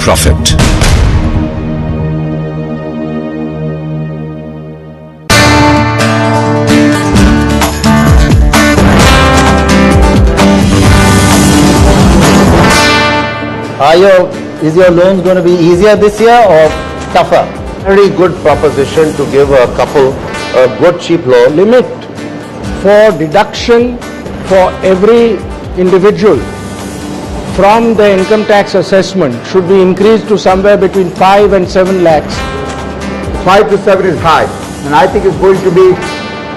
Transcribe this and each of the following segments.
profit. Is your loans going to be easier this year or tougher? Very good proposition to give a couple a good cheap loan. Limit for deduction for every individual from the income tax assessment should be increased to somewhere between 5 and 7 lakhs. 5 to 7 is high, and I think it's going to be,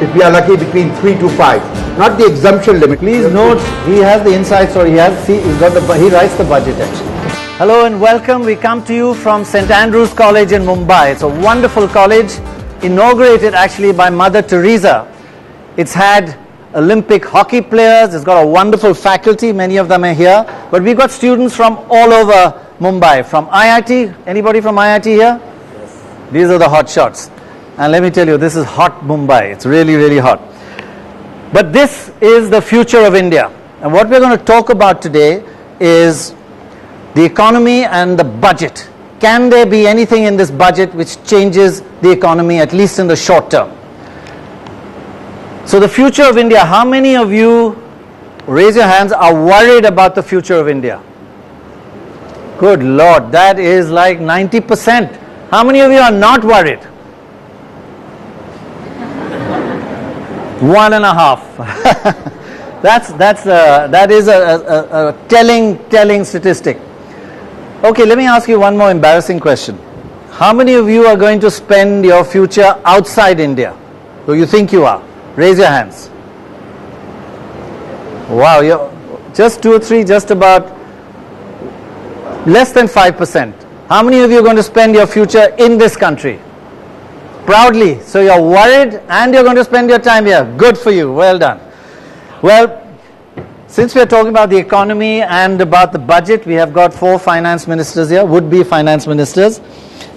if we are lucky, between 3 to 5. Not the exemption limit. Please note, he has the insights, or he writes the budget actually. Hello and welcome. We come to you from St. Andrew's College in Mumbai. It's a wonderful college, inaugurated actually by Mother Teresa. It's had Olympic hockey players, it's got a wonderful faculty, many of them are here. But we've got students from all over Mumbai, from IIT. Anybody from IIT here? Yes. These are the hot shots. And let me tell you, this is hot Mumbai. It's really, really hot. But this is the future of India. And what we're going to talk about today is the economy and the budget. Can there be anything in this budget which changes the economy, at least in the short term? So the future of India, how many of you, raise your hands, are worried about the future of India? Good Lord, that is like 90%. How many of you are not worried? 1.5. That is a telling statistic. Okay, let me ask you one more embarrassing question. How many of you are going to spend your future outside India? Do you think you are? Raise your hands. Wow, you're just 2 or 3, just about less than 5%. How many of you are going to spend your future in this country? Proudly. So you're worried and you're going to spend your time here. Good for you. Well done. Well, since we're talking about the economy and about the budget, we have got 4 finance ministers here, would-be finance ministers.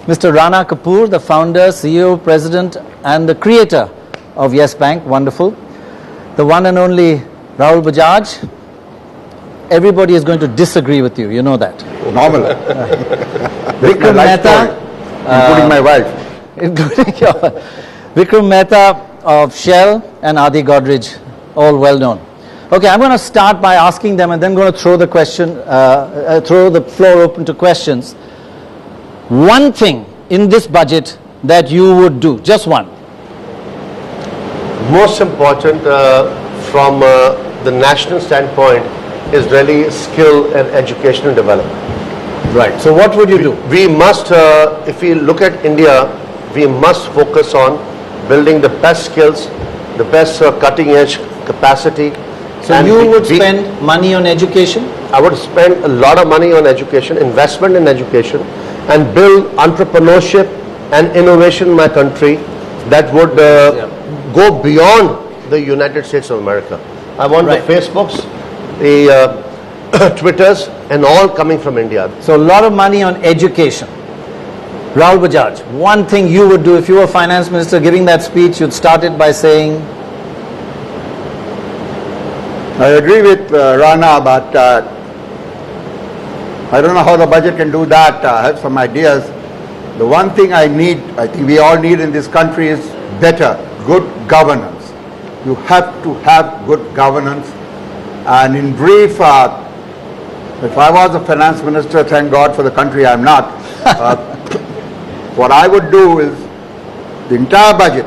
Mr. Rana Kapoor, the founder, CEO, president and the creator of Yes Bank, wonderful. The one and only Rahul Bajaj. Everybody is going to disagree with you, you know that. Normal. Vikram Mehta, including my wife. Including your Vikram Mehta of Shell and Adi Godrej, all well known. Okay, I'm going to start by asking them and then going to throw the floor open to questions. One thing in this budget that you would do, just one. Most important from the national standpoint is really skill and educational development. Right. So what would you do? We must, if we look at India, we must focus on building the best skills, the best cutting edge capacity. So you would spend money on education? I would spend a lot of money on education, investment in education, and build entrepreneurship and innovation in my country that would go beyond the United States of America. I want the Facebooks, the Twitters, and all coming from India. So a lot of money on education. Rahul Bajaj, one thing you would do if you were finance minister giving that speech, you'd start it by saying? I agree with Rana, but I don't know how the budget can do that. I have some ideas. The one thing I think we all need in this country is good governance. You have to have good governance. And in brief, if I was a finance minister, thank God for the country I'm not, what I would do is the entire budget,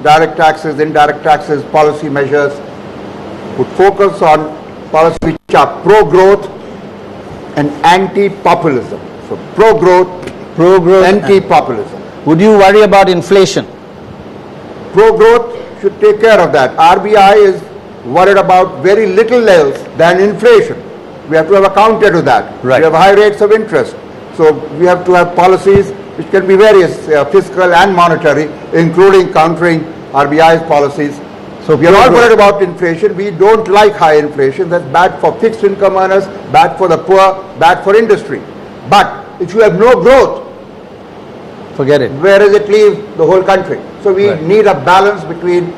direct taxes, indirect taxes, policy measures, would focus on policies which are pro-growth and anti-populism. So pro-growth, anti-populism. Would you worry about inflation? Pro-growth should take care of that. RBI is worried about very little else than inflation. We have to have a counter to that. Right. We have high rates of interest. So we have to have policies which can be various, fiscal and monetary, including countering RBI's policies. So we are not worried about inflation. We don't like high inflation. That's bad for fixed income earners, bad for the poor, bad for industry. But if you have no growth, forget it. Where does it leave the whole country? So we need a balance between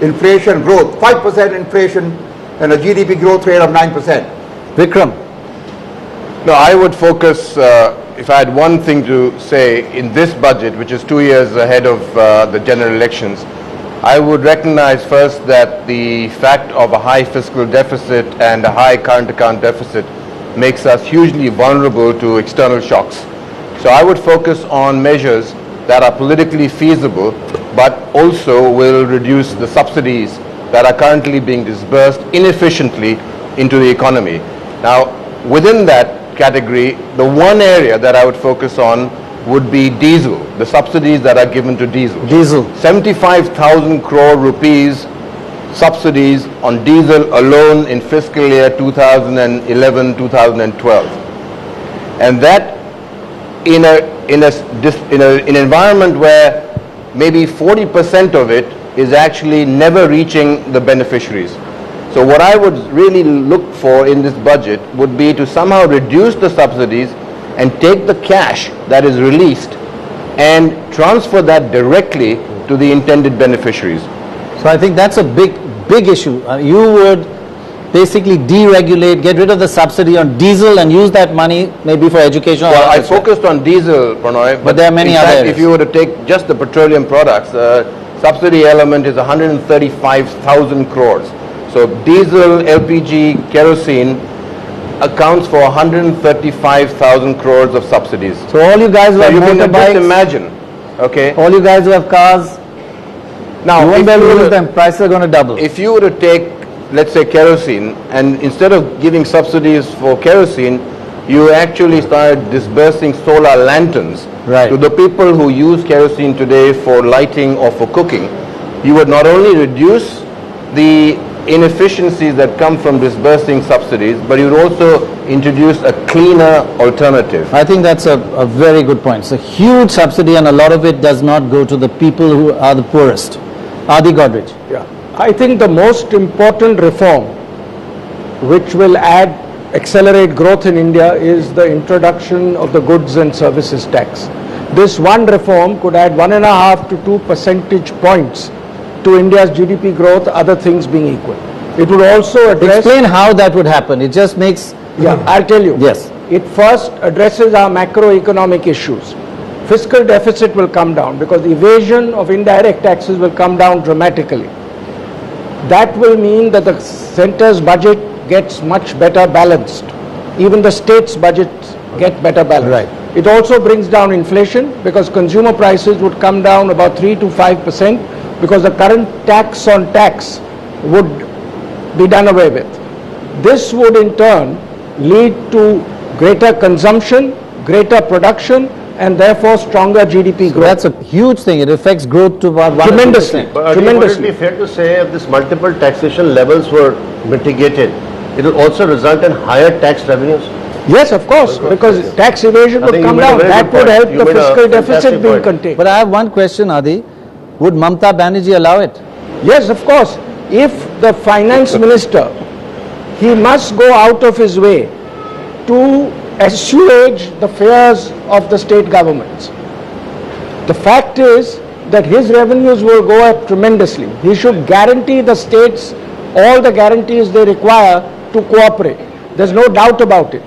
inflation growth, 5% inflation and a GDP growth rate of 9%. Vikram. No, I would focus, if I had one thing to say in this budget, which is 2 years ahead of the general elections, I would recognize first that the fact of a high fiscal deficit and a high current account deficit makes us hugely vulnerable to external shocks. So I would focus on measures that are politically feasible, but also will reduce the subsidies that are currently being disbursed inefficiently into the economy. Now, within that category, the one area that I would focus on would be diesel, the subsidies that are given to diesel. Diesel. 75,000 crore rupees subsidies on diesel alone in fiscal year 2011-2012. And that in an environment where maybe 40% of it is actually never reaching the beneficiaries. So what I would really look for in this budget would be to somehow reduce the subsidies and take the cash that is released and transfer that directly to the intended beneficiaries. So I think that's a big issue. You would basically deregulate, get rid of the subsidy on diesel and use that money maybe for education. Well, I focused on diesel, Prannoy, but there are many other areas. If you were to take just the petroleum products, the subsidy element is 135,000 crores. So diesel, LPG, kerosene accounts for 135,000 crores of subsidies. So all you guys who have you can just motorbikes, imagine, okay? all you guys who have cars, Now, you won't be able to use them, prices are going to double. If you were to take, let's say, kerosene, and instead of giving subsidies for kerosene, you actually started disbursing solar lanterns to the people who use kerosene today for lighting or for cooking, you would not only reduce the inefficiencies that come from disbursing subsidies, but you would also introduce a cleaner alternative. I think that's a very good point. It's a huge subsidy and a lot of it does not go to the people who are the poorest. Adi Godrej. Yeah, I think the most important reform which will accelerate growth in India is the introduction of the goods and services tax. This one reform could add 1.5 to 2 percentage points to India's GDP growth, other things being equal. It would also address... Explain how that would happen. It just makes... Yeah, I'll tell you. Yes. It first addresses our macroeconomic issues. Fiscal deficit will come down because the evasion of indirect taxes will come down dramatically. That will mean that the centre's budget gets much better balanced. Even the state's budgets get better balanced. Right. It also brings down inflation because consumer prices would come down about 3 to 5% because the current tax on tax would be done away with. This would in turn lead to greater consumption, greater production, and therefore stronger GDP growth. That's a huge thing. It affects growth to about 1%. Tremendously. But would it be fair to say if this multiple taxation levels were mitigated, it will also result in higher tax revenues? Yes, of course, because tax evasion would come down. That would help the fiscal deficit being contained. But I have one question, Adi. Would Mamata Banerjee allow it? Yes, of course. If the finance minister, he must go out of his way to assuage the fears of the state governments. The fact is that his revenues will go up tremendously. He should guarantee the states all the guarantees they require to cooperate. There's no doubt about it.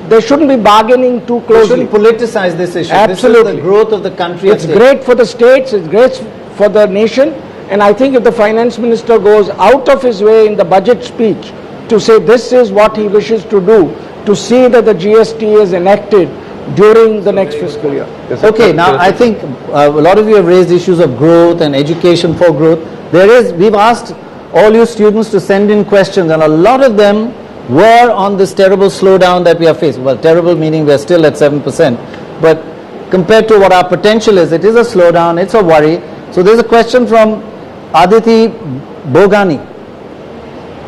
They shouldn't be bargaining too closely. We shouldn't politicize this issue. Absolutely. This is the growth of the country. It's great for the states, it's great for the nation, and I think if the finance minister goes out of his way in the budget speech to say this is what he wishes to do, to see that the GST is enacted during the next fiscal year. Okay, now I think a lot of you have raised issues of growth and education for growth. We've asked all you students to send in questions, and a lot of them were on this terrible slowdown that we are facing. Well, terrible meaning we're still at 7%, but compared to what our potential is, it is a slowdown, it's a worry. So there's a question from Aditi Bogani.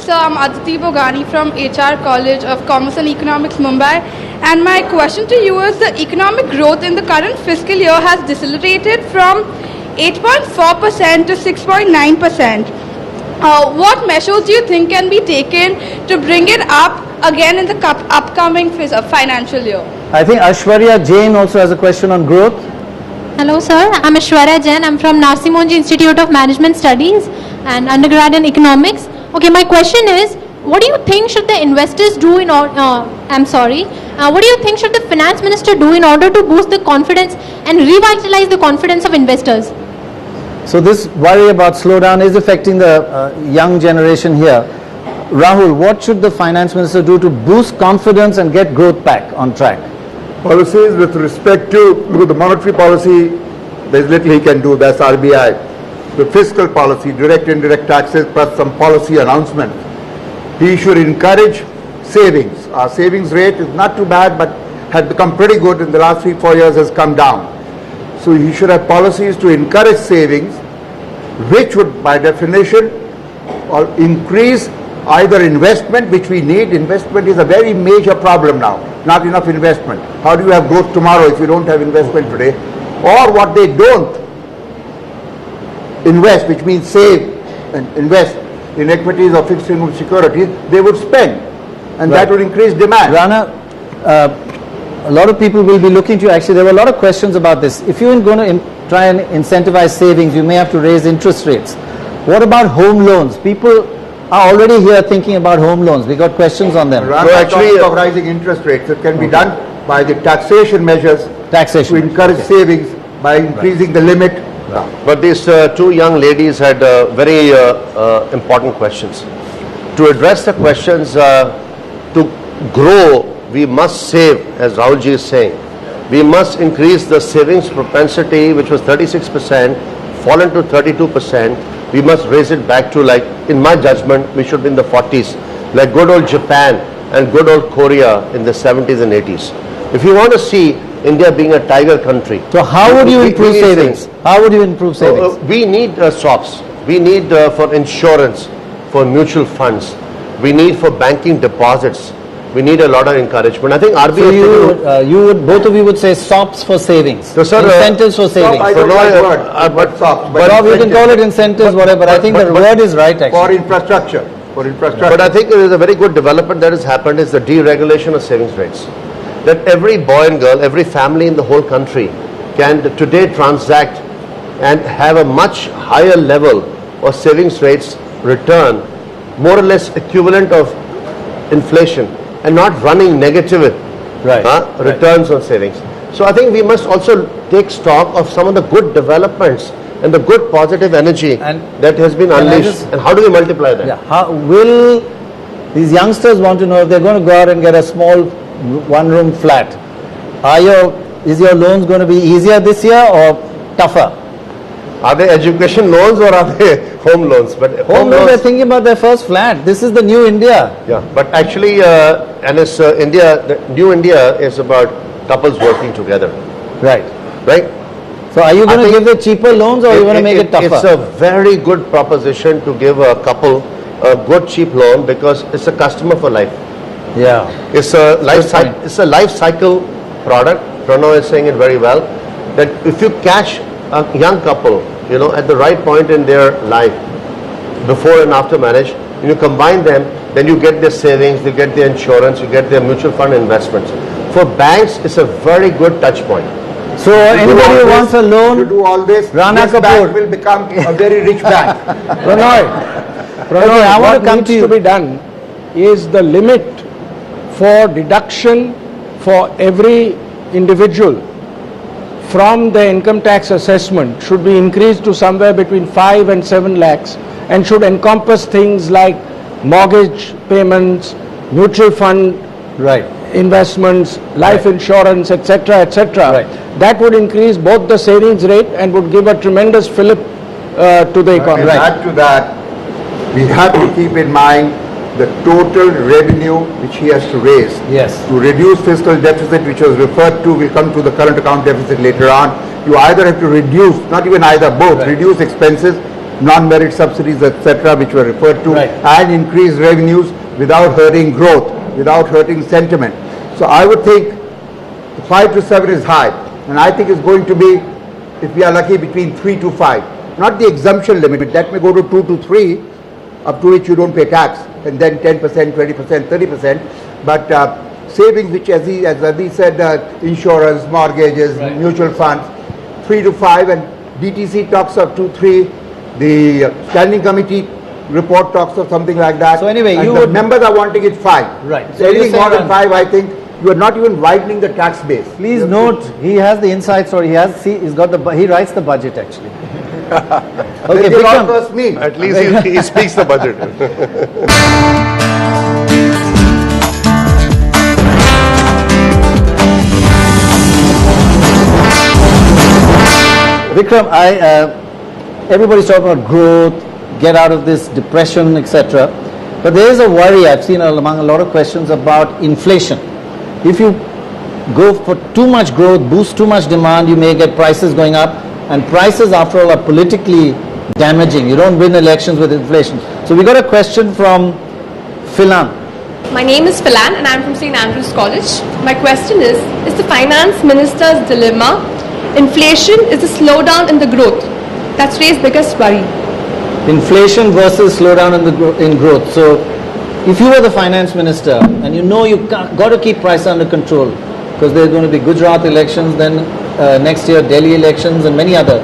So I'm Aditi Bogani from HR College of Commerce and Economics, Mumbai. And my question to you is, the economic growth in the current fiscal year has decelerated from 8.4% to 6.9%. What measures do you think can be taken to bring it up again in the upcoming financial year? I think Ashwarya Jain also has a question on growth. Hello sir, I'm Ashwarya Jain. I'm from Narsimha Institute of Management Studies and undergrad in economics. Okay, my question is, what do you think should the investors do in order, what do you think should the finance minister do in order to boost the confidence and revitalize the confidence of investors? So this worry about slowdown is affecting the young generation here. Rahul, what should the finance minister do to boost confidence and get growth back on track? Policies with respect to the monetary policy, there's little he can do, that's RBI. The fiscal policy, direct indirect taxes plus some policy announcement. He should encourage savings. Our savings rate is not too bad but had become pretty good in the last 3-4 years, has come down. So he should have policies to encourage savings, which would by definition increase either investment, which we need. Investment is a very major problem now, not enough investment. How do you have growth tomorrow if you don't have investment today? Or what they don't invest, which means save and invest in equities or fixed income securities, they would spend, and that would increase demand. Rana, a lot of people will be looking to you. Actually, there were a lot of questions about this. If you're going to try and incentivize savings, you may have to raise interest rates. What about home loans? People are already here thinking about home loans. We got questions on them. Rana actually of rising interest rates. It can be done by the taxation measures to encourage savings by increasing the limit. But these two young ladies had very important questions. To address the questions, to grow, we must save, as Rahulji is saying. We must increase the savings propensity, which was 36%, fallen to 32%. We must raise it back to, like, in my judgment, we should be in the 40s, like good old Japan and good old Korea in the 70s and 80s. If you want to see India being a tiger country. So how would you improve savings? How would you improve savings? We need SOPs. We need for insurance, for mutual funds. We need for banking deposits. We need a lot of encouragement. I think RBI... So both of you would say SOPs for savings, so, sir, incentives for savings. I don't like word, SOPs. But you can call it incentives, whatever. But I think the word is right, actually. For infrastructure. But I think there is a very good development that has happened is the deregulation of savings rates. That every boy and girl, every family in the whole country can today transact and have a much higher level of savings rates return, more or less equivalent of inflation, and not running negative returns on savings. So I think we must also take stock of some of the good developments and the good positive energy that has been unleashed. And how do we multiply that? Yeah. How will these youngsters want to know if they're going to go out and get a small one-room flat? Is your loans going to be easier this year or tougher? Are they education loans or are they home loans? But home loans, they're thinking about their first flat. This is the new India. Yeah, but actually, and it's India. The new India is about couples working together. Right. Right. So, are you going to give the cheaper loans, or are you going to make it tougher? It's a very good proposition to give a couple a good cheap loan because it's a customer for life. Yeah. It's a life cycle product. Pranav is saying it very well. That if you catch a young couple, at the right point in their life, before and after marriage, you combine them, then you get their savings, you get their insurance, you get their mutual fund investments. For banks, it's a very good touch point. So anybody who wants a loan to do all this, Rana this bank will become a very rich bank. Pranoy, I want to come to be done is the limit for deduction for every individual from the income tax assessment should be increased to somewhere between 5 and 7 lakhs and should encompass things like mortgage payments, mutual fund investments, life insurance, etc., etc. That would increase both the savings rate and would give a tremendous fillip to the economy. Add to that, we have to keep in mind the total revenue which he has to raise. Yes. To reduce fiscal deficit, which was referred to, we'll come to the current account deficit later on. You either have to reduce, not even either, both, reduce expenses, non-merit subsidies, etc., which were referred to, and increase revenues without hurting growth, without hurting sentiment. So I would think 5 to 7 is high, and I think it's going to be, if we are lucky, between 3 to 5. Not the exemption limit, that may go to 2 to 3, up to which you don't pay tax, and then 10%, 20%, 30%. But savings, which as Adi said, insurance, mortgages, mutual funds, 3 to 5, and DTC talks of 2, 3. The standing committee report talks of something like that. So anyway, and you the would- members are wanting it 5. Right. So So you're anything more saying than 5, I think you are not even widening the tax base. Please note, he has the insights, or he's got he writes the budget actually. Okay, Then they all Vikram. curse me. At least he speaks the budget. Vikram, everybody's talking about growth, get out of this depression, etc. But there is a worry I've seen among a lot of questions about inflation. If you go for too much growth, boost too much demand, you may get prices going up, and prices after all are politically damaging. You don't win elections with inflation. So we got a question from Philan. My name is Philan and I'm from St. Andrews College. My question is the finance minister's dilemma, inflation is a slowdown in the growth? That's Ray's biggest worry. Inflation versus slowdown in growth. So if you were the finance minister and you know you've got to keep prices under control because there's going to be Gujarat elections, then next year Delhi elections and many other,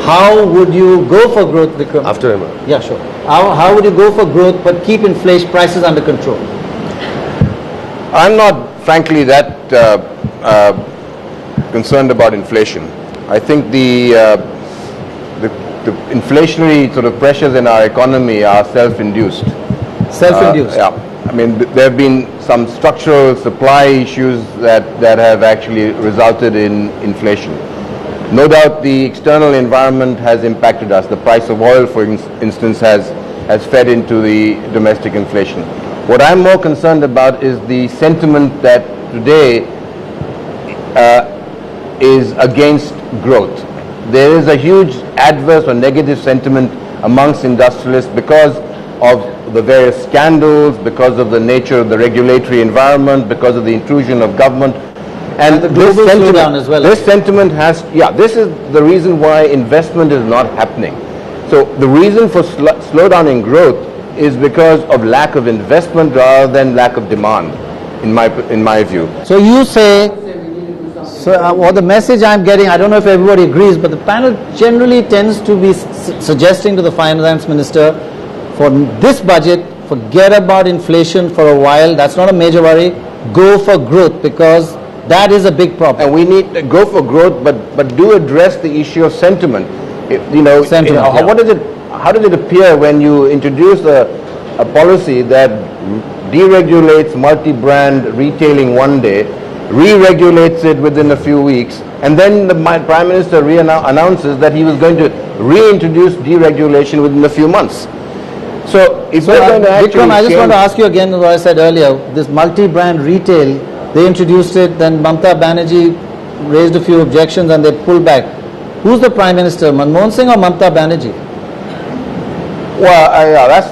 how would you go for growth, Vikram? After him. Yeah, sure. How would you go for growth but keep inflation prices under control? I'm not, frankly, that concerned about inflation. I think the inflationary sort of pressures in our economy are self-induced. Self-induced. Yeah. I mean, there have been some structural supply issues that have actually resulted in inflation. No doubt the external environment has impacted us. The price of oil, for instance, has fed into the domestic inflation. What I'm more concerned about is the sentiment that today is against growth. There is a huge adverse or negative sentiment amongst industrialists because of the various scandals, because of the nature of the regulatory environment, because of the intrusion of government. And the global slowdown as well. This sentiment this is the reason why investment is not happening. So the reason for slowdown in growth is because of lack of investment rather than lack of demand, in my view. So you say, what the message I'm getting, I don't know if everybody agrees, but the panel generally tends to be suggesting to the finance minister, for this budget, forget about inflation for a while, that's not a major worry, go for growth because that is a big problem. And we need to go for growth, but do address the issue of sentiment. How does it appear when you introduce a policy that deregulates multi-brand retailing one day, re-regulates it within a few weeks, and then the Prime Minister announces that he was going to reintroduce deregulation within a few months. So if we're going to actually Vikram, I just want to change- ask you again what I said earlier, this multi-brand retail, they introduced it, then Mamata Banerjee raised a few objections and they pulled back. Who's the Prime Minister, Manmohan Singh or Mamata Banerjee? Well, that's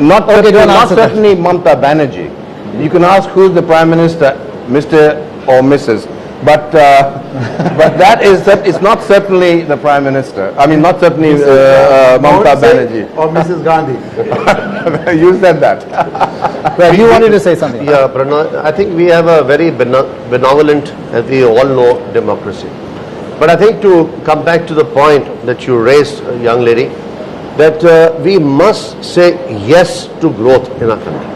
not Okay, don't not answer that. certainly Mamata Banerjee. You can ask who's the Prime Minister, Mr. or Mrs. But that is it's not certainly the Prime Minister. I mean, not certainly Mamata Banerjee. Or Mrs. Gandhi. You said that. Well, you wanted to say something. Yeah, Pranav, I think we have a very benevolent, as we all know, democracy. But I think to come back to the point that you raised, young lady, that we must say yes to growth in our country.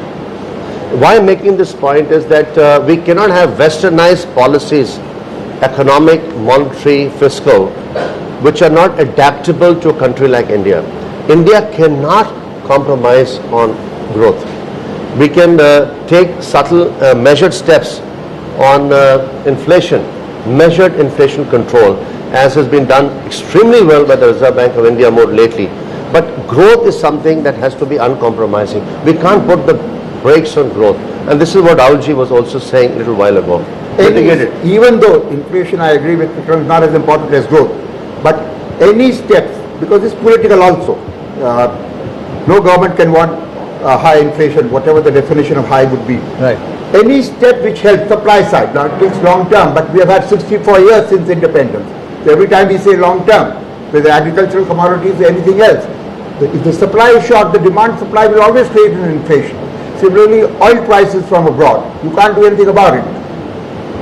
Why I'm making this point is that we cannot have westernized policies, economic, monetary, fiscal, which are not adaptable to a country like India. India cannot compromise on growth. We can take subtle, measured steps on inflation, measured inflation control, as has been done extremely well by the Reserve Bank of India more lately. But growth is something that has to be uncompromising. We can't put the brakes on growth. And this is what Rahulji was also saying a little while ago. Even though inflation, I agree with Vikram, is not as important as growth, but any steps, because it's political also, no government can want high inflation, whatever the definition of high would be. Right. Any step which helps supply side, now it takes long term, but we have had 64 years since independence. So every time we say long term, whether agricultural commodities or anything else, if the supply is short, the demand supply will always create an inflation. Similarly, oil prices from abroad, you can't do anything about it.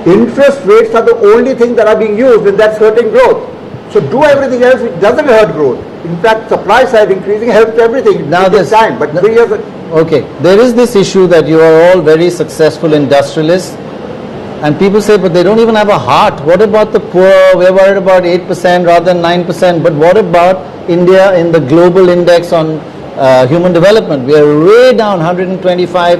Interest rates are the only thing that are being used, and that's hurting growth. So do everything else which doesn't hurt growth. In fact, supply side increasing helps everything. Now It takes this- time, but 3 years. Okay, there is this issue that you are all very successful industrialists, and people say, but they don't even have a heart. What about the poor? We're worried about 8% rather than 9%. But what about India in the global index on human development? We are way down 125.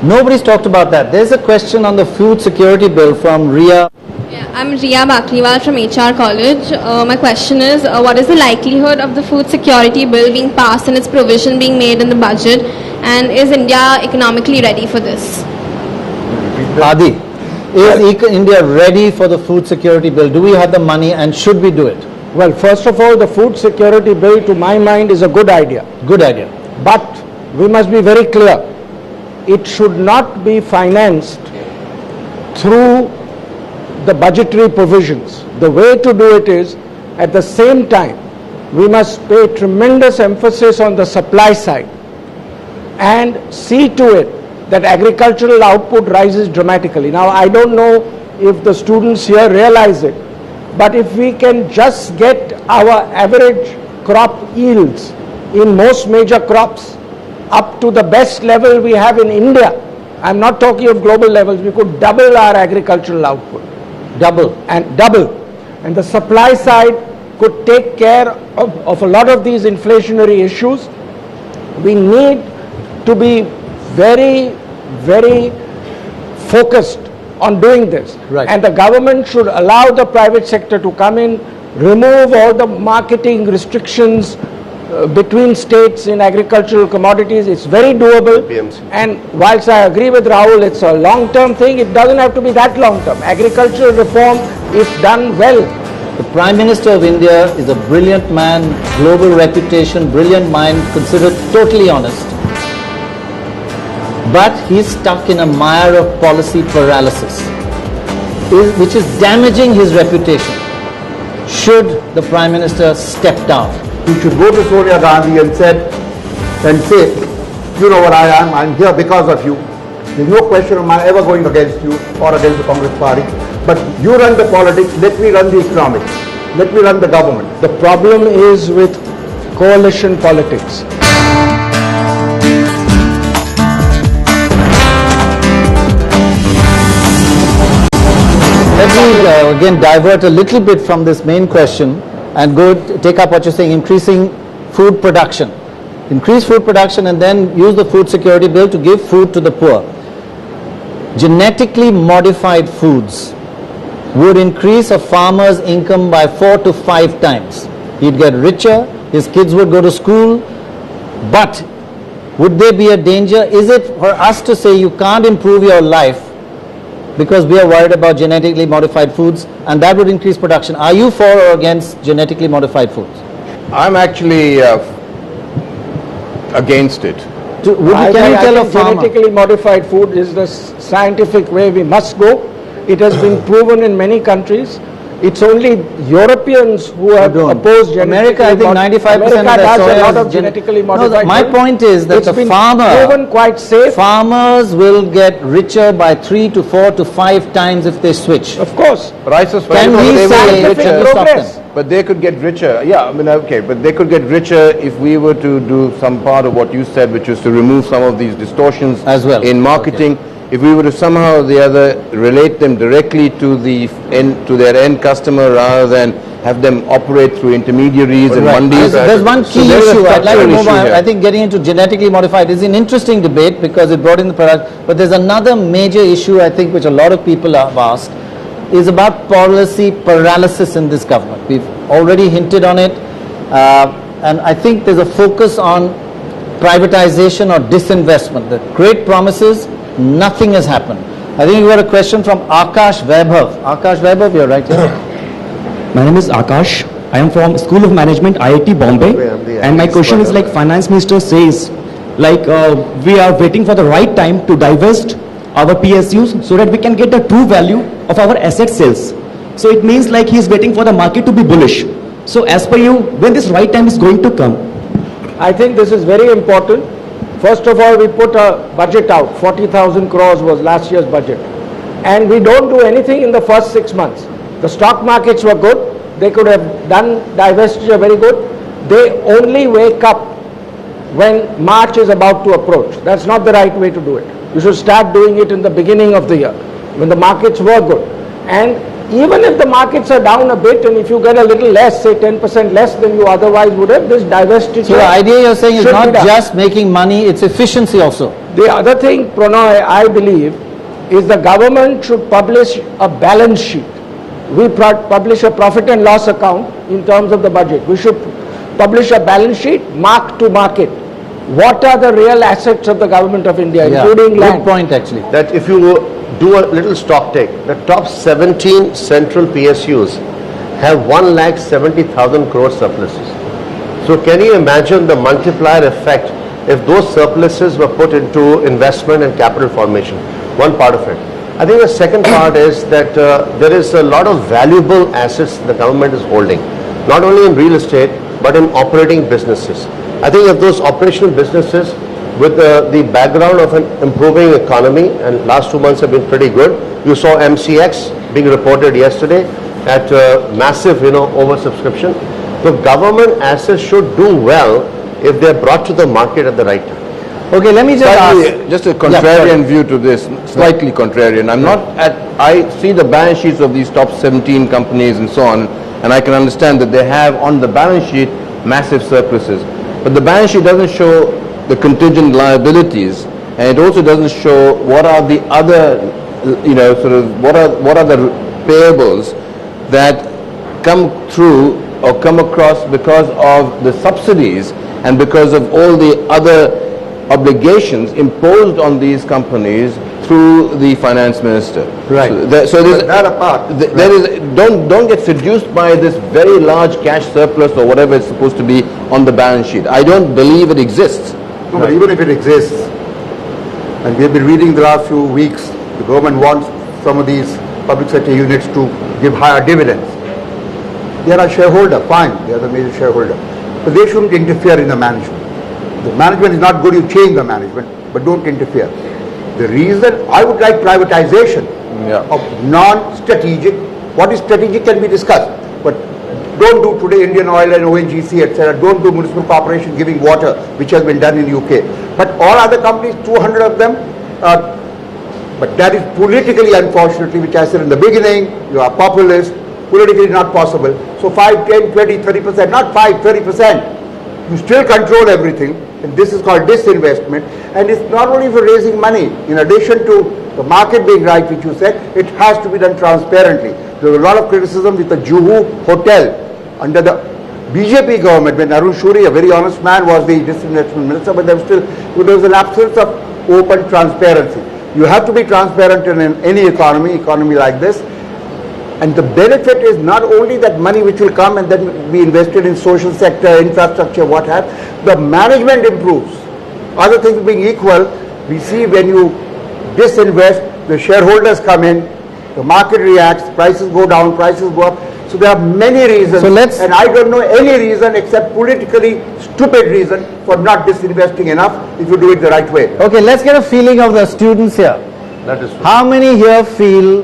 Nobody's talked about that. There's a question on the food security bill from Ria. Yeah, I'm Ria Bakliwal from HR College. My question is, what is the likelihood of the food security bill being passed and its provision being made in the budget? And is India economically ready for this? Adi, is India ready for the food security bill? Do we have the money and should we do it? Well, first of all, the food security bill, to my mind, is a good idea. Good idea. But we must be very clear. It should not be financed through the budgetary provisions. The way to do it is, at the same time, we must pay tremendous emphasis on the supply side and see to it that agricultural output rises dramatically. Now, I don't know if the students here realize it, but if we can just get our average crop yields in most major crops up to the best level we have in India, I'm not talking of global levels, we could double our agricultural output. Double. And the supply side could take care of a lot of these inflationary issues. We need to be very, very focused on doing this. Right. And the government should allow the private sector to come in, remove all the marketing restrictions between states in agricultural commodities. It's very doable. PMC. And whilst I agree with Rahul, it's a long-term thing, it doesn't have to be that long-term. Agricultural reform, if done well. The Prime Minister of India is a brilliant man, global reputation, brilliant mind, considered totally honest. But he's stuck in a mire of policy paralysis, which is damaging his reputation. Should the Prime Minister step down? You should go to Sonia Gandhi and say, you know what I am, I'm here because of you. There's no question of my ever going against you or against the Congress party. But you run the politics, let me run the economics. Let me run the government. The problem is with coalition politics. Let me again divert a little bit from this main question and take up what you're saying, increasing food production. Increase food production and then use the food security bill to give food to the poor. Genetically modified foods would increase a farmer's income by 4 to 5 times. He'd get richer, his kids would go to school, but would there be a danger? Is it for us to say you can't improve your life because we are worried about genetically modified foods and that would increase production? Are you for or against genetically modified foods? I'm actually against it. I think genetically modified food is the scientific way we must go. It has been proven in many countries. It's only Europeans who have opposed America, I think 95% of their does soya a lot is of genetically modified No, my food. point is that It's the been farmer, proven quite safe. farmers will get richer by 3 to 4 to 5 times if they switch. Of course. Prices for Can everyone, we they will say get richer. progress? But they could get richer. Yeah, I mean, okay, but they could get richer if we were to do some part of what you said, which is to remove some of these distortions As well. in marketing. If we were to somehow or the other relate them directly to their end customer rather than have them operate through intermediaries and Right. mandis. There's one key So there is a issue I'd like to structural move issue on. here. I think getting into genetically modified is an interesting debate because it brought in the product. But there's another major issue I think which a lot of people have asked is about policy paralysis in this government. We've already hinted on it, and I think there's a focus on privatization or disinvestment. The great promises, nothing has happened. I think we got a question from Akash Vaibhav. Akash Vaibhav, you're right here. My name is Akash. I am from School of Management, IIT Bombay. And my question is like Finance Minister says, like we are waiting for the right time to divest our PSUs so that we can get the true value of our asset sales. So it means like he is waiting for the market to be bullish. So as per you, when this right time is going to come? I think this is very important. First of all, we put a budget out. 40,000 crores was last year's budget. And we don't do anything in the first 6 months. The stock markets were good. they could have done divestiture very good. They only wake up when March is about to approach. That's not the right way to do it. You should start doing it in the beginning of the year, when the markets were good. And even if the markets are down a bit, and if you get a little less, say 10% less than you otherwise would have, this divestiture. So the idea you're saying is should not be done. just making money, it's efficiency also. The other thing, Pranoy, I believe, is the government should publish a balance sheet. We publish a profit and loss account in terms of the budget. We should publish a balance sheet, mark to market. What are the real assets of the government of India, including land? Good point actually. That if you do a little stock take, the top 17 central PSUs have 1,70,000 crore surpluses. So can you imagine the multiplier effect if those surpluses were put into investment and capital formation? One part of it. I think the second part is that there is a lot of valuable assets the government is holding, not only in real estate but in operating businesses. I think if those operational businesses with the background of an improving economy, and last 2 months have been pretty good. You saw MCX being reported yesterday at massive, oversubscription. So government assets should do well if they're brought to the market at the right time. Okay, let me just ask. Just a contrarian view to this, slightly contrarian. I see the balance sheets of these top 17 companies and so on, and I can understand that they have on the balance sheet massive surpluses. But the balance sheet doesn't show the contingent liabilities, and it also doesn't show what are the other, what are the payables that come through or come across because of the subsidies and because of all the other obligations imposed on these companies through the finance minister. Right. So there's that apart, there is don't get seduced by this very large cash surplus or whatever it's supposed to be on the balance sheet. I don't believe it exists. No, but even if it exists, and we have been reading the last few weeks, the government wants some of these public sector units to give higher dividends. They are a shareholder, fine, they are the major shareholder, but they shouldn't interfere in the management. The management is not good, you change the management, but don't interfere. The reason I would like privatization of non-strategic, what is strategic can be discussed, but don't do today Indian Oil and ONGC, etc. Don't do municipal corporation giving water, which has been done in UK. But all other companies, 200 of them, but that is politically, unfortunately, which I said in the beginning, you are populist, politically not possible. So 5, 10, 20, 30%, not 5, 30%. You still control everything, and this is called disinvestment. And it's not only for raising money. In addition to the market being right, which you said, it has to be done transparently. There was a lot of criticism with the Juhu Hotel under the BJP government when Arun Shuri, a very honest man, was the disinvestment minister, but there was an absence of open transparency. You have to be transparent in any economy like this. And the benefit is not only that money which will come and then be invested in social sector, infrastructure, what have, the management improves. Other things being equal, we see when you disinvest, the shareholders come in, the market reacts, prices go down, prices go up. So there are many reasons, and I don't know any reason except politically stupid reason for not disinvesting enough if you do it the right way. Okay, let's get a feeling of the students here. That is true. How many here feel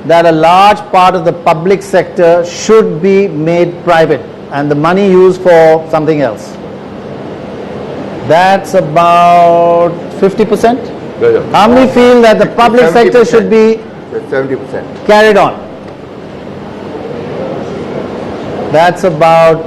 that a large part of the public sector should be made private and the money used for something else? That's about 50%. How many feel that the public sector should be 70%. carried on? That's about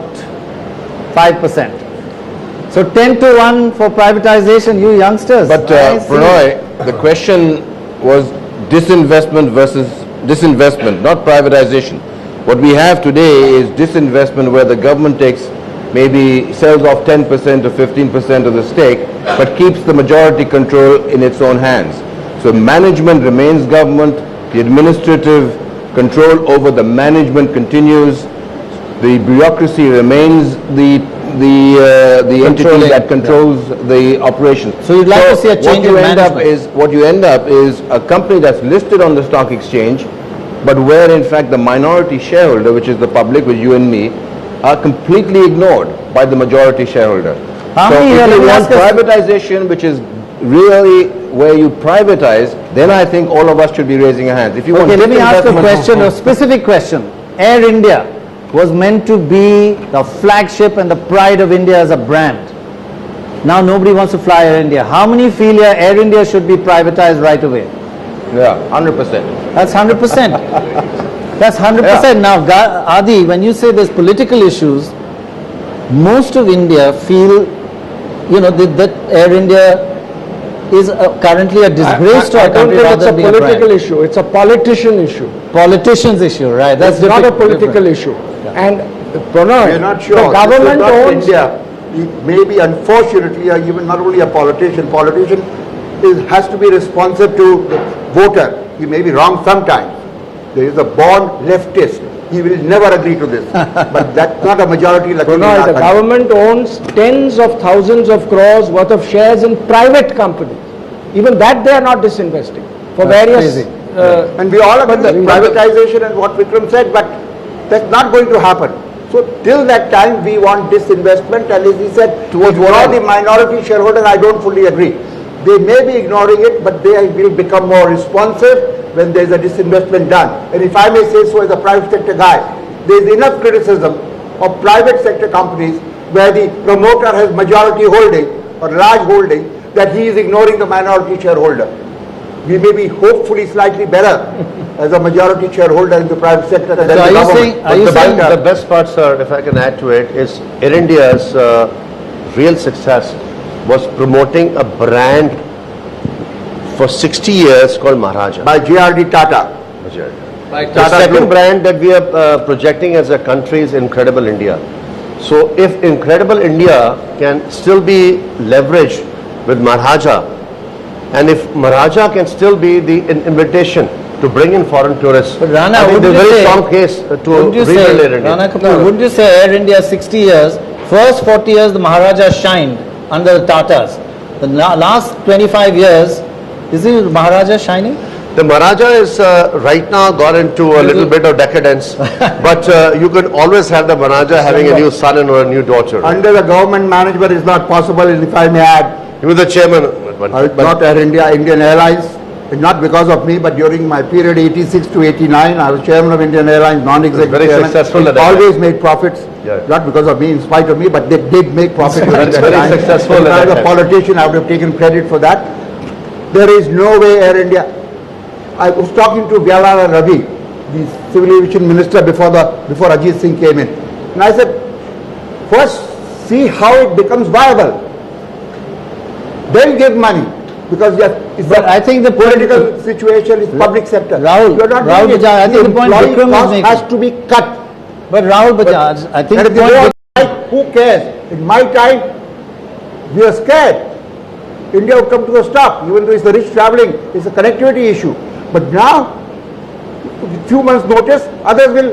5%. So 10-1 for privatization, you youngsters. But Pranoy, the question was disinvestment versus disinvestment, not privatization. What we have today is disinvestment where the government takes maybe sells off 10% or 15% of the stake but keeps the majority control in its own hands. So management remains government, the administrative control over the management continues, the bureaucracy remains the entity that controls the operation. So you'd like to see a change in management. What you end up is a company that's listed on the stock exchange, but where in fact the minority shareholder, which is the public, which you and me, are completely ignored by the majority shareholder. So if you want privatization, which is really where you privatize, then I think all of us should be raising our hands. If you want let me ask a question, a specific question. Air India, was meant to be the flagship and the pride of India as a brand. Now nobody wants to fly Air India. How many feel here Air India should be privatized right away? Yeah, 100%. That's 100%. That's 100%. Now, Adi, when you say there's political issues, most of India feel, that Air India is currently a disgrace to our country. I don't think it's a political issue. It's a politician issue. Politicians issue, right? That's It's not a political issue. And Pranay, We are not sure. the government This is not owns. India. He may be, unfortunately, even not only a politician. Politician has to be responsive to the voter. He may be wrong sometimes. There is a born leftist. He will never agree to this. But that's not a majority. Like Pranay, the government owns tens of thousands of crores worth of shares in private companies. Even that they are not disinvesting for various. And we all agree with privatization and what Vikram said, but that's not going to happen. So till that time, we want disinvestment, and as he said, towards the minority shareholder, I don't fully agree. They may be ignoring it, but they will become more responsive when there is a disinvestment done. And if I may say so as a private sector guy, there is enough criticism of private sector companies where the promoter has majority holding or large holding, that he is ignoring the minority shareholder. We may be hopefully slightly better as a majority shareholder in the private sector than the government. The best part, sir, if I can add to it, is Air India's real success was promoting a brand for 60 years called Maharaja. By JRD Tata. The second brand that we are projecting as a country is Incredible India. So if Incredible India can still be leveraged with Maharaja, and if Maharaja can still be the invitation to bring in foreign tourists, but Rana, I think there's a very strong case to rebuild Air India. Rana Kapoor, wouldn't you say Air India 60 years, first 40 years the Maharaja shined under the Tatas. The last 25 years, is the Maharaja shining? The Maharaja is right now got into a little bit of decadence, but you could always have the Maharaja having a new son and or a new daughter. Under the government management is not possible, and if I may add, He was the chairman. not Air India, Indian Airlines, not because of me, but during my period 86 to 89, I was chairman of Indian Airlines, non-executive Very chairman. successful at that Always made profits, Yeah. not because of me, in spite of me, but they did make profit during That's that very time. successful If at I was that a time. politician, I would have taken credit for that. There is no way Air India. I was talking to Vyalala Ravi, the civil aviation minister, before Ajit Singh came in, and I said, first see how it becomes viable, then give money, because But I think the political situation is public sector. Rahul, You are not Rahul doing it. Bajaj, I think the point employee Vikram is cost making. has to be cut. But Rahul Bajaj, I think And the if they point don't like, who cares? In my time, we are scared. India would come to a stop, even though it's the rich traveling, it's a connectivity issue. But now, with few months' notice, others will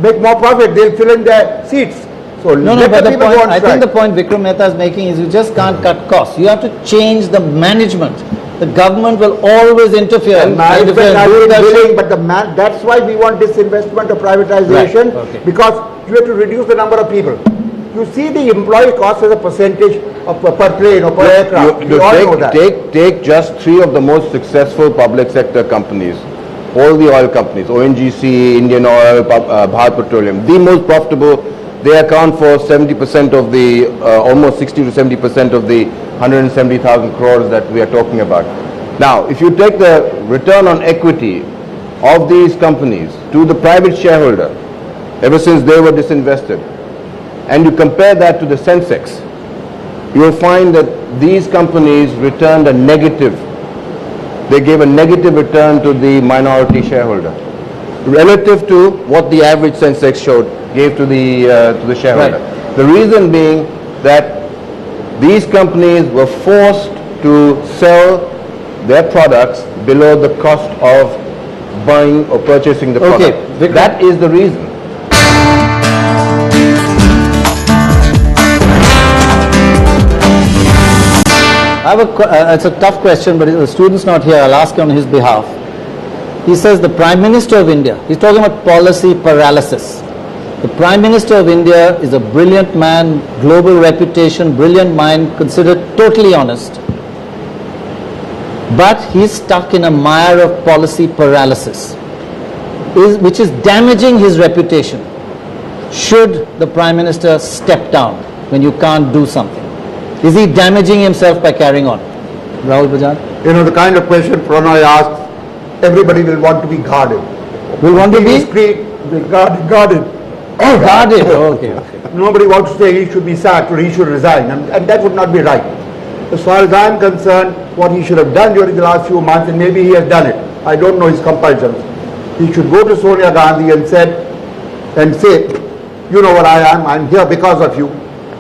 make more profit. They'll fill in their seats. So No, let but the the people point, go on I think strike. the point Vikram Mehta is making is you just can't cut costs. You have to change the management. The government will always interfere. And management are willing, but that's why we want disinvestment or privatization, Right, okay. because you have to reduce the number of people. You see the employee cost as a percentage of per plane or per aircraft. You all know that. Take just three of the most successful public sector companies, all the oil companies, ONGC, Indian Oil, Bharat Petroleum, the most profitable. They account for 70% of the, almost 60 to 70% of the 170,000 crores that we are talking about. Now, if you take the return on equity of these companies to the private shareholder, ever since they were disinvested, and you compare that to the Sensex, you will find that these companies returned a negative. They gave a negative return to the minority shareholder, relative to what the average Sensex gave to the shareholder. Right. The reason being that these companies were forced to sell their products below the cost of buying or purchasing the Okay, product. Vikram. That is the reason. I have it's a tough question, but the student's not here. I'll ask on his behalf. He says the Prime Minister of India, he's talking about policy paralysis. The Prime Minister of India is a brilliant man, global reputation, brilliant mind, considered totally honest. But he's stuck in a mire of policy paralysis, which is damaging his reputation. should the Prime Minister step down when you can't do something? Is he damaging himself by carrying on? Rahul Bajaj? You know, the kind of question Pranay asks, everybody will want to be guarded. Will want to be? Guarded. Guarded. Okay. Nobody wants to say he should be sacked or he should resign, and that would not be right. As far as I am concerned, what he should have done during the last few months, and maybe he has done it, I don't know his compulsions, he should go to Sonia Gandhi and say, you know what I am, I'm here because of you.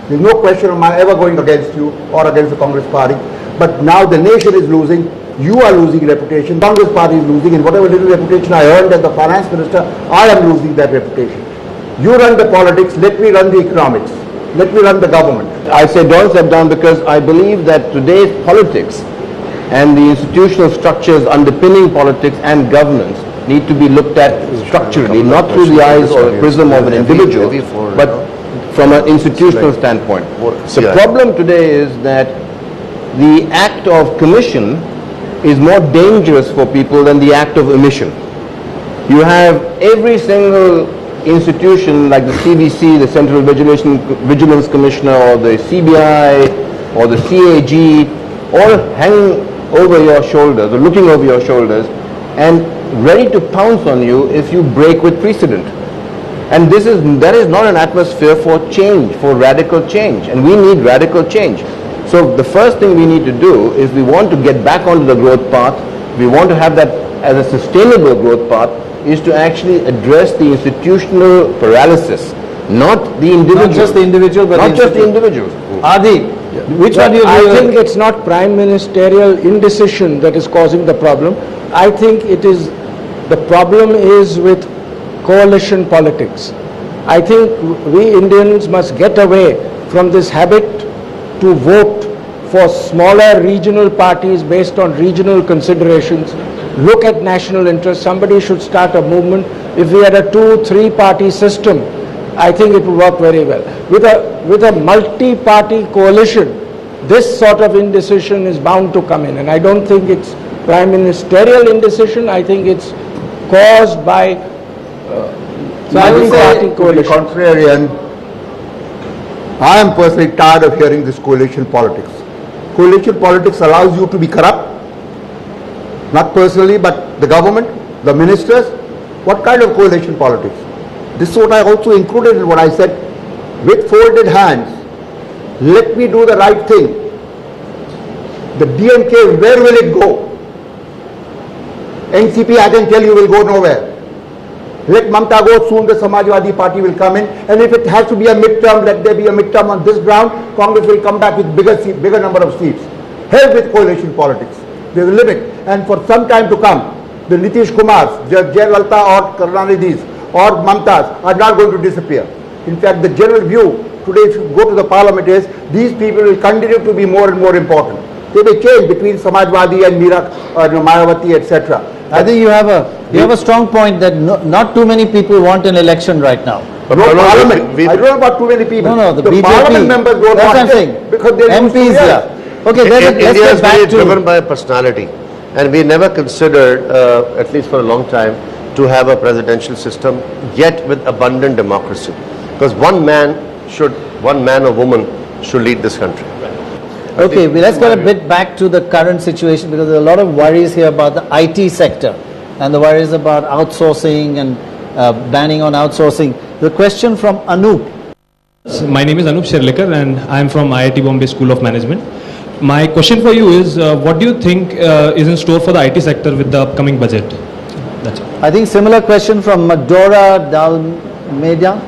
There's no question of my ever going against you or against the Congress party. But now the nation is losing, you are losing reputation, Congress party is losing, and whatever little reputation I earned as the finance minister, I am losing that reputation. You run the politics, let me run the economics. Let me run the government. I say don't step down because I believe that today's politics and the institutional structures underpinning politics and governance need to be looked at structurally, not through the eyes or the prism of an individual, but from an institutional standpoint. The problem today is that the act of commission is more dangerous for people than the act of omission. You have every single institution like the CBC, the Central Vigilance Commissioner, or the CBI, or the CAG, all hanging over your shoulders, or looking over your shoulders, and ready to pounce on you if you break with precedent. And that is not an atmosphere for change, for radical change, and we need radical change. So the first thing we need to do is we want to get back onto the growth path, we want to have that as a sustainable growth path, is to actually address the institutional paralysis, not the individual. Not just the individual, but not just the individuals. Adi, which one do you I think it's not prime ministerial indecision that is causing the problem. I think the problem is with coalition politics. I think we Indians must get away from this habit to vote for smaller regional parties based on regional considerations. Look at national interest. Somebody should start a movement. If we had a 2-3 party system, I think it would work very well. With a multi-party coalition, this sort of indecision is bound to come in, and I don't think it's prime ministerial indecision. I think it's caused by so I would say, to be contrarian, I am personally tired of hearing this coalition politics. Coalition politics allows you to be corrupt, not personally, but the government, the ministers. What kind of coalition politics? This is what I also included in what I said. With folded hands, let me do the right thing. The DMK, where will it go? NCP, I can tell you, will go nowhere. Let Mamta go, soon the Samajwadi party will come in, and if it has to be a midterm, let there be a midterm on this ground. Congress will come back with bigger number of seats. Hell with coalition politics. There is a limit, and for some time to come, the Nitish Kumars, Jayalalitha or Karunanidhis or Mamtas are not going to disappear. In fact, the general view today, if you go to the parliament, is these people will continue to be more and more important. They may change between Samajwadi and Mayawati, etc. I think you have a strong point that not too many people want an election right now. But no parliament. I don't know about too many people. No, the BJP, parliament members don't want it because they MPs, yeah. Okay, let's India get is back very to driven by personality, and we never considered, at least for a long time, to have a presidential system, yet with abundant democracy. Because one man or woman should lead this country. Okay, let's get a bit back to the current situation, because there are a lot of worries here about the IT sector and the worries about outsourcing and banning on outsourcing. The question from Anup. My name is Anup Sherlikar and I am from IIT Bombay School of Management. My question for you is, what do you think is in store for the IT sector with the upcoming budget? That's all. I think similar question from Magdora Dalmeida.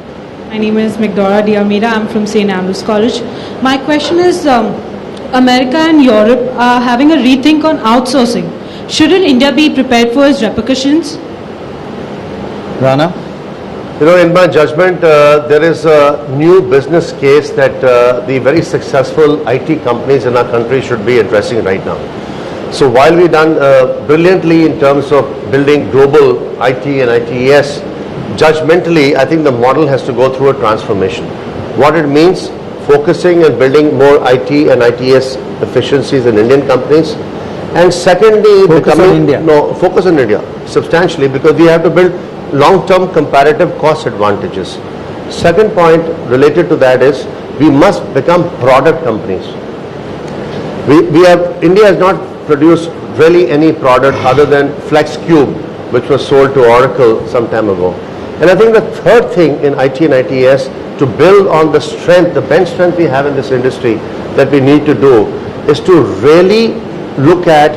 My name is Magdora Dalmeida. I'm from St. Andrews College. My question is, America and Europe are having a rethink on outsourcing. Shouldn't India be prepared for its repercussions? Rana? You know, in my judgment, there is a new business case that the very successful IT companies in our country should be addressing right now. So while we've done brilliantly in terms of building global IT and ITES, judgmentally, I think the model has to go through a transformation. What it means, focusing and building more IT and ITES efficiencies in Indian companies. And secondly, focus on India substantially, because we have to build long-term comparative cost advantages. Second point related to that is we must become product companies. India has not produced really any product other than Flex Cube, which was sold to Oracle some time ago. And I think the third thing in IT and ITES, to build on the strength, the bench strength we have in this industry, that we need to do is to really look at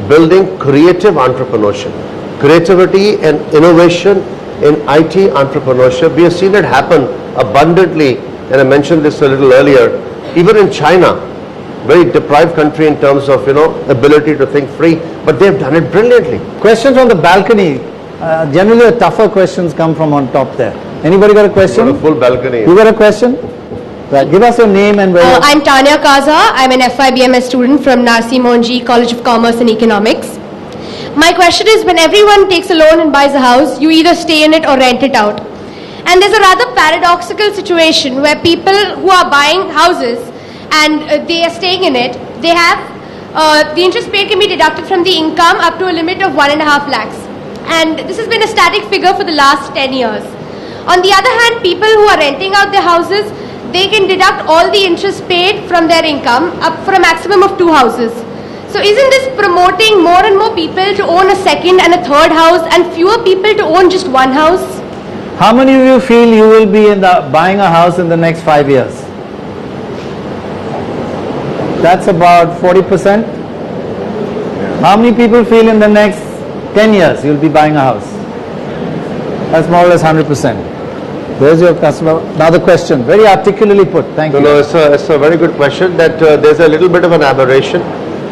building creative entrepreneurship. Creativity and innovation in IT entrepreneurship, we have seen it happen abundantly, and I mentioned this a little earlier, even in China, very deprived country in terms of, ability to think free, but they've done it brilliantly. Questions on the balcony. Generally the tougher questions come from on top there. Anybody got a question? Got a full balcony. You got a question? Right. Give us your name and where I'm Tanya Kaza. I'm an FIBMS student from Narsi Monji College of Commerce and Economics. My question is, when everyone takes a loan and buys a house, you either stay in it or rent it out. And there's a rather paradoxical situation where people who are buying houses and they are staying in it, they have, the interest paid can be deducted from the income up to a limit of 1.5 lakhs. And this has been a static figure for the last 10 years. On the other hand, people who are renting out their houses, they can deduct all the interest paid from their income up for a maximum of 2 houses. So isn't this promoting more and more people to own a second and a third house and fewer people to own just one house? How many of you feel you will be buying a house in the next 5 years? That's about 40%. How many people feel in the next 10 years you'll be buying a house? That's more or less 100%. There's your customer. Now the question, very articulately put. Thank you. No, it's a very good question. That there's a little bit of an aberration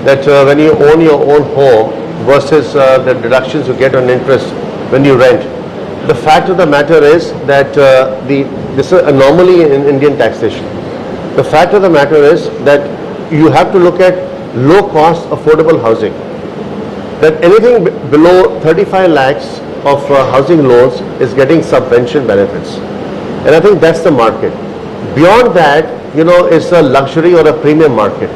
that when you own your own home versus the deductions you get on interest when you rent. The fact of the matter is that this is an anomaly in Indian taxation. The fact of the matter is that you have to look at low-cost affordable housing. That anything below 35 lakhs of housing loans is getting subvention benefits. And I think that's the market. Beyond that, is a luxury or a premium market.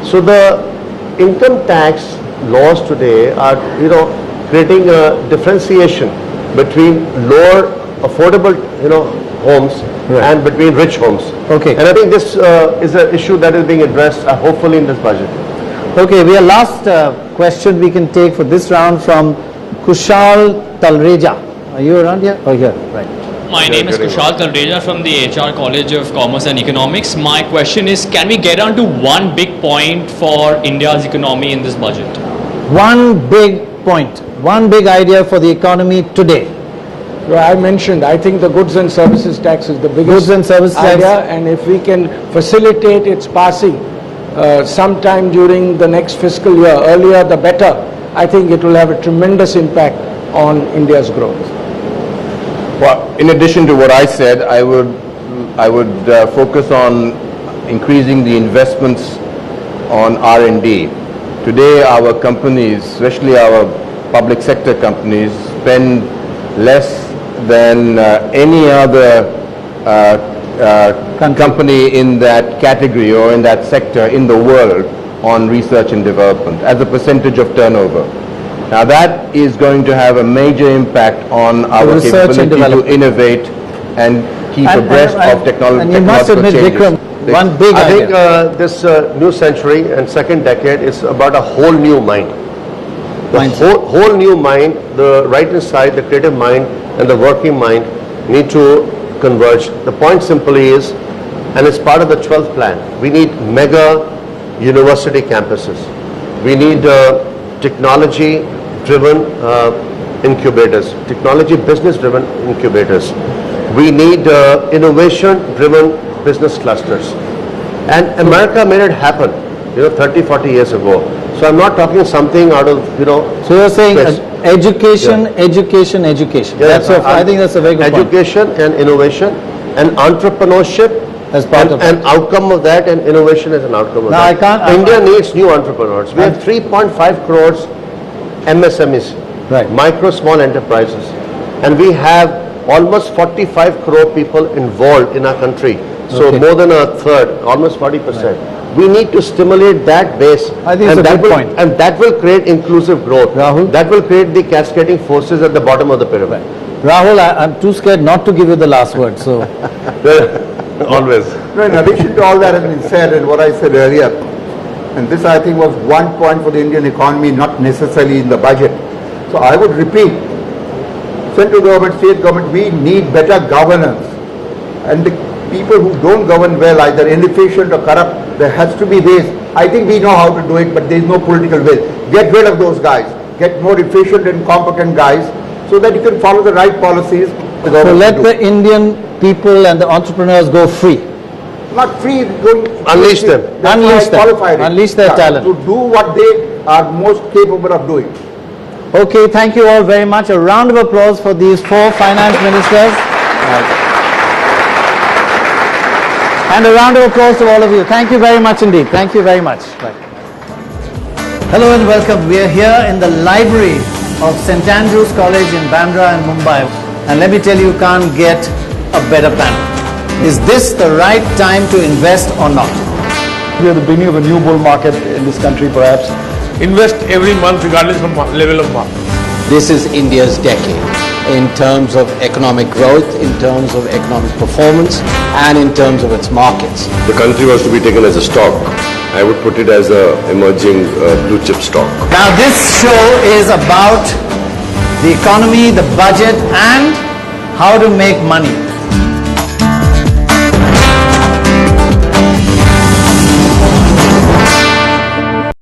So the income tax laws today are, creating a differentiation between lower affordable, homes and between rich homes. Okay. And I think this is an issue that is being addressed hopefully in this budget. Okay, we are last question we can take for this round from Kushal Talreja. Are you around here? Oh, here, right. My name is Kushal Talreja from the HR College of Commerce and Economics. My question is, can we get on to one big point for India's economy in this budget? One big point, one big idea for the economy today. Well, I mentioned, I think the goods and services tax is the biggest goods and services idea, and if we can facilitate its passing sometime during the next fiscal year, earlier the better, I think it will have a tremendous impact on India's growth. Well, in addition to what I said, I would focus on increasing the investments on R&D. Today, our companies, especially our public sector companies, spend less than any other company in that category or in that sector in the world on research and development as a percentage of turnover. Now that is going to have a major impact on our capability to innovate and keep abreast of technology. And you must admit, Vikram, one big idea. I think this new century and second decade is about a whole new mind. The whole new mind, the right inside, the creative mind and the working mind need to converge. The point simply is, and it's part of the 12th plan, we need mega university campuses. We need technology-driven incubators, technology business-driven incubators. We need innovation-driven business clusters. And America made it happen, 30, 40 years ago. So I'm not talking something out of, So you're saying education, education, education. Yeah, I think that's a very good point. Education and innovation and entrepreneurship as part of an outcome of that, and innovation as an outcome of that. India needs new entrepreneurs. We have 3.5 crores MSMEs, right, micro small enterprises, and we have almost 45 crore people involved in our country. So more than a third, almost 40%. Right. We need to stimulate that base. I think it's a good point. And that will create inclusive growth. Rahul? That will create the cascading forces at the bottom of the pyramid. Rahul, I'm too scared not to give you the last word, so. Always. No, in addition to all that has been said and what I said earlier, and this I think was one point for the Indian economy, not necessarily in the budget. So I would repeat, central government, state government, we need better governance. And the people who don't govern well, either inefficient or corrupt, there has to be ways. I think we know how to do it, but there is no political will. Get rid of those guys. Get more efficient and competent guys so that you can follow the right policies. So let the Indian people and the entrepreneurs go free. Not free, Unleash them. That's Unleash why I them. qualified it. Unleash their talent. To do what they are most capable of doing. Okay, thank you all very much. A round of applause for these 4 finance ministers. And a round of applause to all of you. Thank you very much indeed. Thank you very much. Right. Hello and welcome. We are here in the library of St. Andrew's College in Bandra and Mumbai. And let me tell you, can't get a better panel. Is this the right time to invest or not? We are the beginning of a new bull market in this country perhaps. Invest every month regardless of level of market. This is India's decade in terms of economic growth, in terms of economic performance, and in terms of its markets. The country was to be taken as a stock. I would put it as a emerging blue chip stock. Now this show is about the economy, the budget, and how to make money.